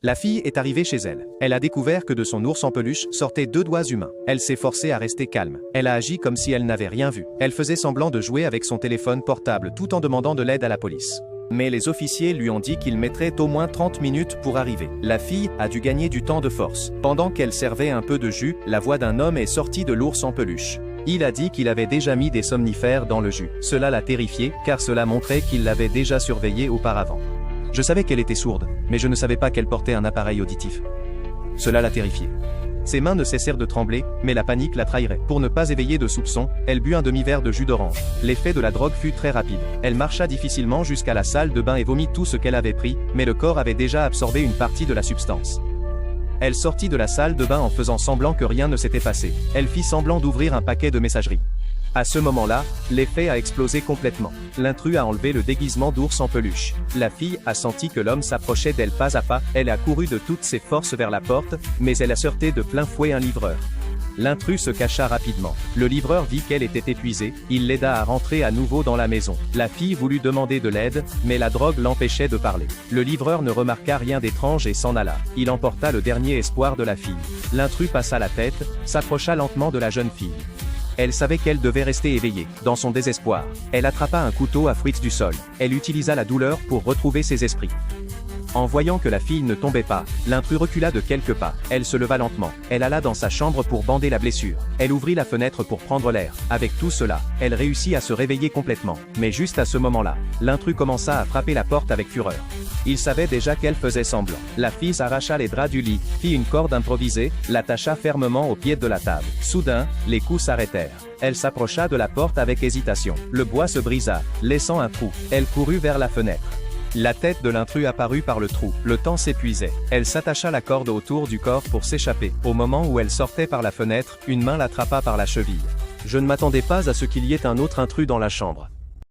La fille est arrivée chez elle. Elle a découvert que de son ours en peluche sortaient 2 doigts humains. Elle s'est forcée à rester calme. Elle a agi comme si elle n'avait rien vu. Elle faisait semblant de jouer avec son téléphone portable tout en demandant de l'aide à la police. Mais les officiers lui ont dit qu'il mettrait au moins 30 minutes pour arriver. La fille a dû gagner du temps de force. Pendant qu'elle servait un peu de jus, la voix d'un homme est sortie de l'ours en peluche. Il a dit qu'il avait déjà mis des somnifères dans le jus. Cela l'a terrifié, car cela montrait qu'il l'avait déjà surveillée auparavant. Je savais qu'elle était sourde, mais je ne savais pas qu'elle portait un appareil auditif. Cela l'a terrifiée. Ses mains ne cessèrent de trembler, mais la panique la trahirait. Pour ne pas éveiller de soupçons, elle but un demi-verre de jus d'orange. L'effet de la drogue fut très rapide. Elle marcha difficilement jusqu'à la salle de bain et vomit tout ce qu'elle avait pris, mais le corps avait déjà absorbé une partie de la substance. Elle sortit de la salle de bain en faisant semblant que rien ne s'était passé. Elle fit semblant d'ouvrir un paquet de messagerie. À ce moment-là, l'effet a explosé complètement. L'intrus a enlevé le déguisement d'ours en peluche. La fille a senti que l'homme s'approchait d'elle pas à pas. Elle a couru de toutes ses forces vers la porte, mais elle a heurté de plein fouet un livreur. L'intrus se cacha rapidement. Le livreur vit qu'elle était épuisée, il l'aida à rentrer à nouveau dans la maison. La fille voulut demander de l'aide, mais la drogue l'empêchait de parler. Le livreur ne remarqua rien d'étrange et s'en alla. Il emporta le dernier espoir de la fille. L'intrus passa la tête, s'approcha lentement de la jeune fille. Elle savait qu'elle devait rester éveillée. Dans son désespoir, elle attrapa un couteau à Fritz du sol. Elle utilisa la douleur pour retrouver ses esprits. En voyant que la fille ne tombait pas, l'intrus recula de quelques pas. Elle se leva lentement. Elle alla dans sa chambre pour bander la blessure. Elle ouvrit la fenêtre pour prendre l'air. Avec tout cela, elle réussit à se réveiller complètement. Mais juste à ce moment-là, l'intrus commença à frapper la porte avec fureur. Il savait déjà qu'elle faisait semblant. La fille s'arracha les draps du lit, fit une corde improvisée, l'attacha fermement au pied de la table. Soudain, les coups s'arrêtèrent. Elle s'approcha de la porte avec hésitation. Le bois se brisa, laissant un trou. Elle courut vers la fenêtre. La tête de l'intrus apparut par le trou. Le temps s'épuisait. Elle s'attacha la corde autour du corps pour s'échapper. Au moment où elle sortait par la fenêtre, une main l'attrapa par la cheville. Je ne m'attendais pas à ce qu'il y ait un autre intrus dans la chambre.